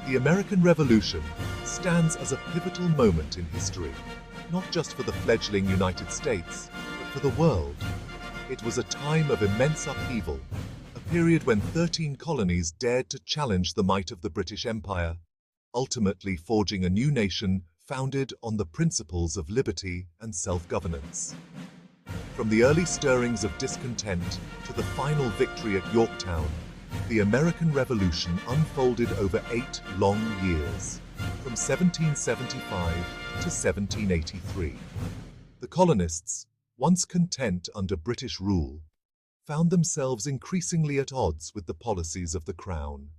The American Revolution stands as a pivotal moment in history, not just for the fledgling United States, but for the world. It was a time of immense upheaval, a period when 13 colonies dared to challenge the might of the British Empire, ultimately forging a new nation founded on the principles of liberty and self-governance. From the early stirrings of discontent to the final victory at Yorktown, the American Revolution unfolded over 8 long years, from 1775 to 1783. The colonists, once content under British rule, found themselves increasingly at odds with the policies of the Crown.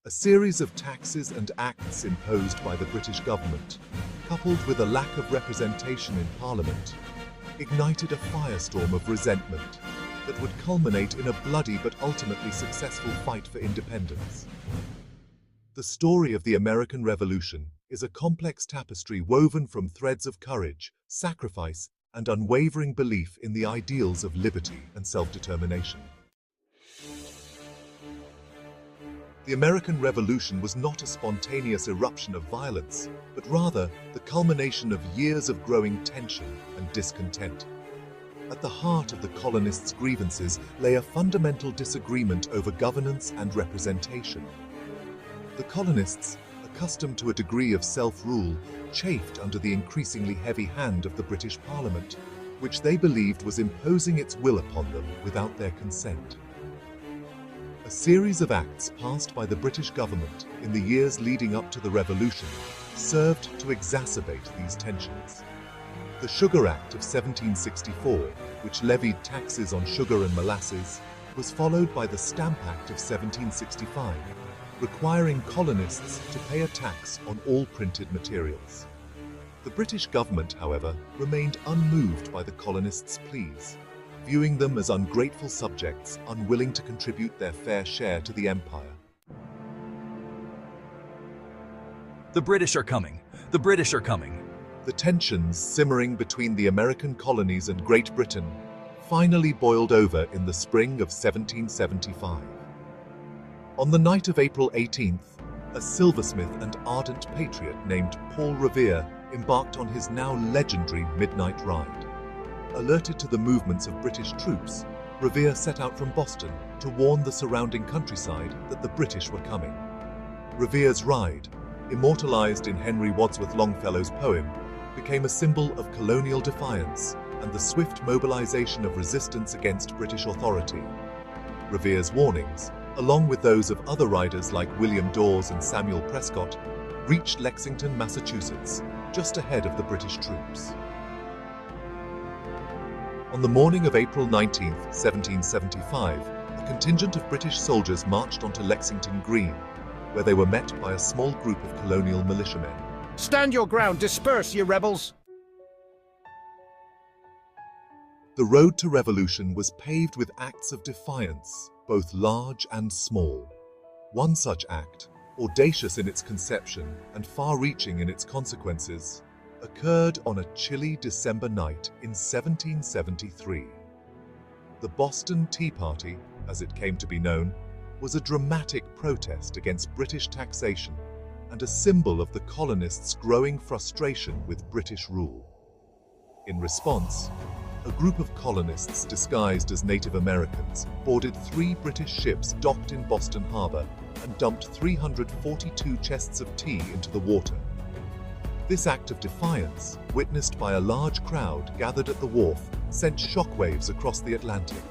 A series of taxes and acts imposed by the British government, coupled with a lack of representation in Parliament, ignited a firestorm of resentment that would culminate in a bloody but ultimately successful fight for independence. The story of the American Revolution is a complex tapestry woven from threads of courage, sacrifice, and unwavering belief in the ideals of liberty and self-determination. The American Revolution was not a spontaneous eruption of violence, but rather the culmination of years of growing tension and discontent. At the heart of the colonists' grievances lay a fundamental disagreement over governance and representation. The colonists, accustomed to a degree of self-rule, chafed under the increasingly heavy hand of the British Parliament, which they believed was imposing its will upon them without their consent. A series of acts passed by the British government in the years leading up to the Revolution served to exacerbate these tensions. The Sugar Act of 1764, which levied taxes on sugar and molasses, was followed by the Stamp Act of 1765, requiring colonists to pay a tax on all printed materials. The British government, however, remained unmoved by the colonists' pleas, viewing them as ungrateful subjects unwilling to contribute their fair share to the empire. The British are coming! The British are coming! The tensions simmering between the American colonies and Great Britain finally boiled over in the spring of 1775. On the night of April 18th, a silversmith and ardent patriot named Paul Revere embarked on his now legendary midnight ride. Alerted to the movements of British troops, Revere set out from Boston to warn the surrounding countryside that the British were coming. Revere's ride, immortalized in Henry Wadsworth Longfellow's poem, became a symbol of colonial defiance and the swift mobilization of resistance against British authority. Revere's warnings, along with those of other riders like William Dawes and Samuel Prescott, reached Lexington, Massachusetts, just ahead of the British troops. On the morning of April 19, 1775, a contingent of British soldiers marched onto Lexington Green, where they were met by a small group of colonial militiamen. Stand your ground! Disperse, ye rebels! The road to revolution was paved with acts of defiance, both large and small. One such act, audacious in its conception and far-reaching in its consequences, occurred on a chilly December night in 1773. The Boston Tea Party, as it came to be known, was a dramatic protest against British taxation and a symbol of the colonists' growing frustration with British rule. In response, a group of colonists disguised as Native Americans boarded 3 British ships docked in Boston Harbor and dumped 342 chests of tea into the water. This act of defiance, witnessed by a large crowd gathered at the wharf, sent shockwaves across the Atlantic.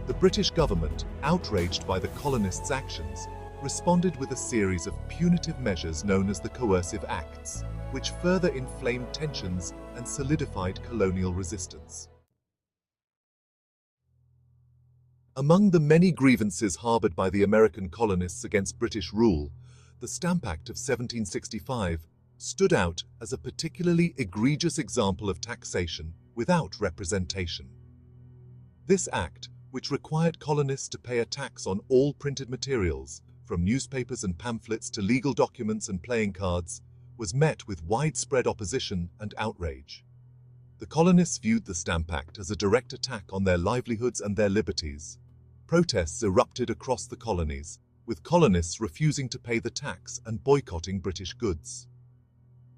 The British government, outraged by the colonists' actions, responded with a series of punitive measures known as the Coercive Acts, which further inflamed tensions and solidified colonial resistance. Among the many grievances harbored by the American colonists against British rule, the Stamp Act of 1765 stood out as a particularly egregious example of taxation without representation. This act, which required colonists to pay a tax on all printed materials, from newspapers and pamphlets to legal documents and playing cards, was met with widespread opposition and outrage. The colonists viewed the Stamp Act as a direct attack on their livelihoods and their liberties. Protests erupted across the colonies, with colonists refusing to pay the tax and boycotting British goods.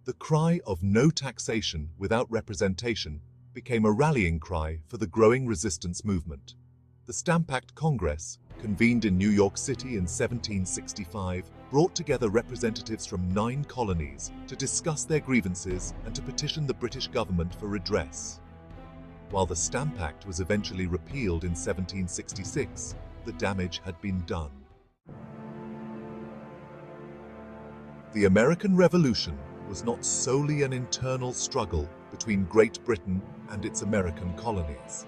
The cry of no taxation without representation became a rallying cry for the growing resistance movement. The Stamp Act Congress, convened in New York City in 1765, brought together representatives from 9 colonies to discuss their grievances and to petition the British government for redress. While the Stamp Act was eventually repealed in 1766, the damage had been done. The American Revolution was not solely an internal struggle between Great Britain and its American colonies.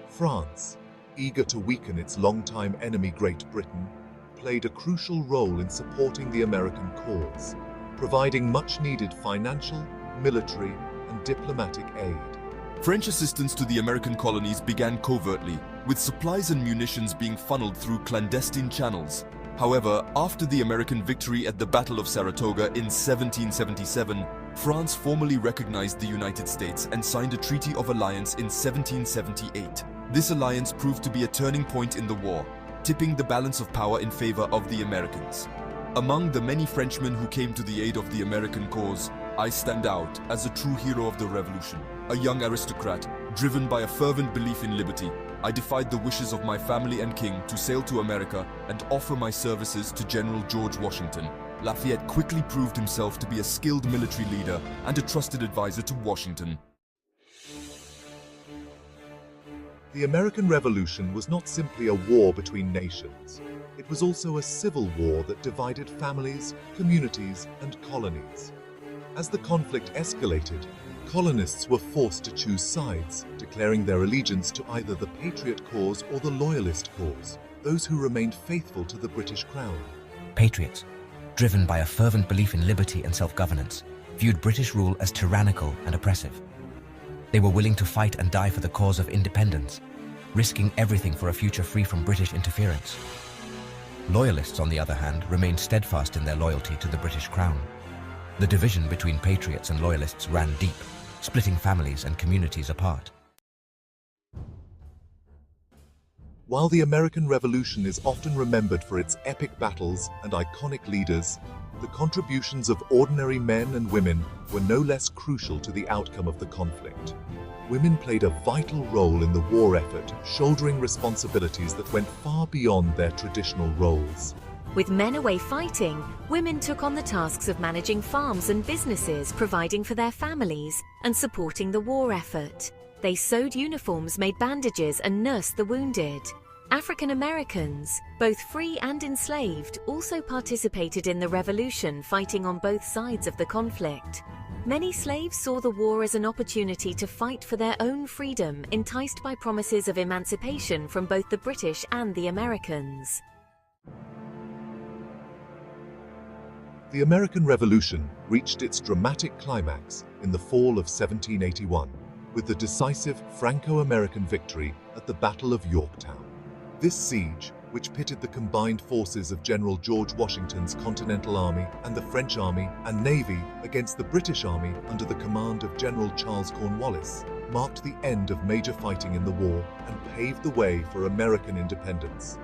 France, eager to weaken its longtime enemy Great Britain, played a crucial role in supporting the American cause, providing much-needed financial, military, and diplomatic aid. French assistance to the American colonies began covertly, with supplies and munitions being funneled through clandestine channels. However, after the American victory at the Battle of Saratoga in 1777, France formally recognized the United States and signed a Treaty of Alliance in 1778. This alliance proved to be a turning point in the war, tipping the balance of power in favor of the Americans. Among the many Frenchmen who came to the aid of the American cause, I stand out as a true hero of the Revolution. A young aristocrat, driven by a fervent belief in liberty, I defied the wishes of my family and king to sail to America and offer my services to General George Washington. Lafayette quickly proved himself to be a skilled military leader and a trusted advisor to Washington. The American Revolution was not simply a war between nations. It was also a civil war that divided families, communities, and colonies. As the conflict escalated, colonists were forced to choose sides, declaring their allegiance to either the Patriot cause or the Loyalist cause, those who remained faithful to the British Crown. Patriots, driven by a fervent belief in liberty and self-governance, viewed British rule as tyrannical and oppressive. They were willing to fight and die for the cause of independence, risking everything for a future free from British interference. Loyalists, on the other hand, remained steadfast in their loyalty to the British Crown. The division between patriots and loyalists ran deep, splitting families and communities apart. While the American Revolution is often remembered for its epic battles and iconic leaders, the contributions of ordinary men and women were no less crucial to the outcome of the conflict. Women played a vital role in the war effort, shouldering responsibilities that went far beyond their traditional roles. With men away fighting, women took on the tasks of managing farms and businesses, providing for their families, and supporting the war effort. They sewed uniforms, made bandages, and nursed the wounded. African Americans, both free and enslaved, also participated in the revolution, fighting on both sides of the conflict. Many slaves saw the war as an opportunity to fight for their own freedom, enticed by promises of emancipation from both the British and the Americans. The American Revolution reached its dramatic climax in the fall of 1781, with the decisive Franco-American victory at the Battle of Yorktown. This siege, which pitted the combined forces of General George Washington's Continental Army and the French Army and Navy against the British Army under the command of General Charles Cornwallis, marked the end of major fighting in the war and paved the way for American independence.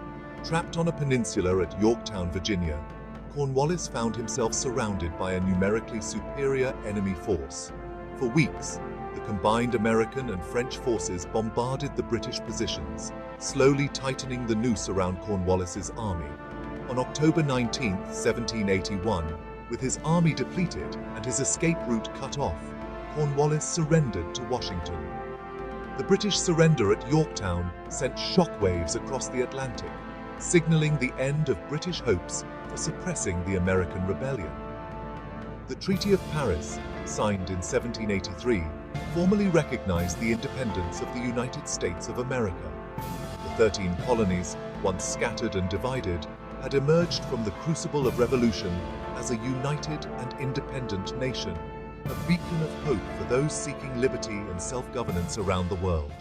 Trapped on a peninsula at Yorktown, Virginia, Cornwallis found himself surrounded by a numerically superior enemy force. For weeks, the combined American and French forces bombarded the British positions, slowly tightening the noose around Cornwallis's army. On October 19, 1781, with his army depleted and his escape route cut off, Cornwallis surrendered to Washington. The British surrender at Yorktown sent shockwaves across the Atlantic, signaling the end of British hopes for suppressing the American rebellion. The Treaty of Paris, signed in 1783, formally recognized the independence of the United States of America. The 13 colonies, once scattered and divided, had emerged from the crucible of revolution as a united and independent nation, a beacon of hope for those seeking liberty and self-governance around the world.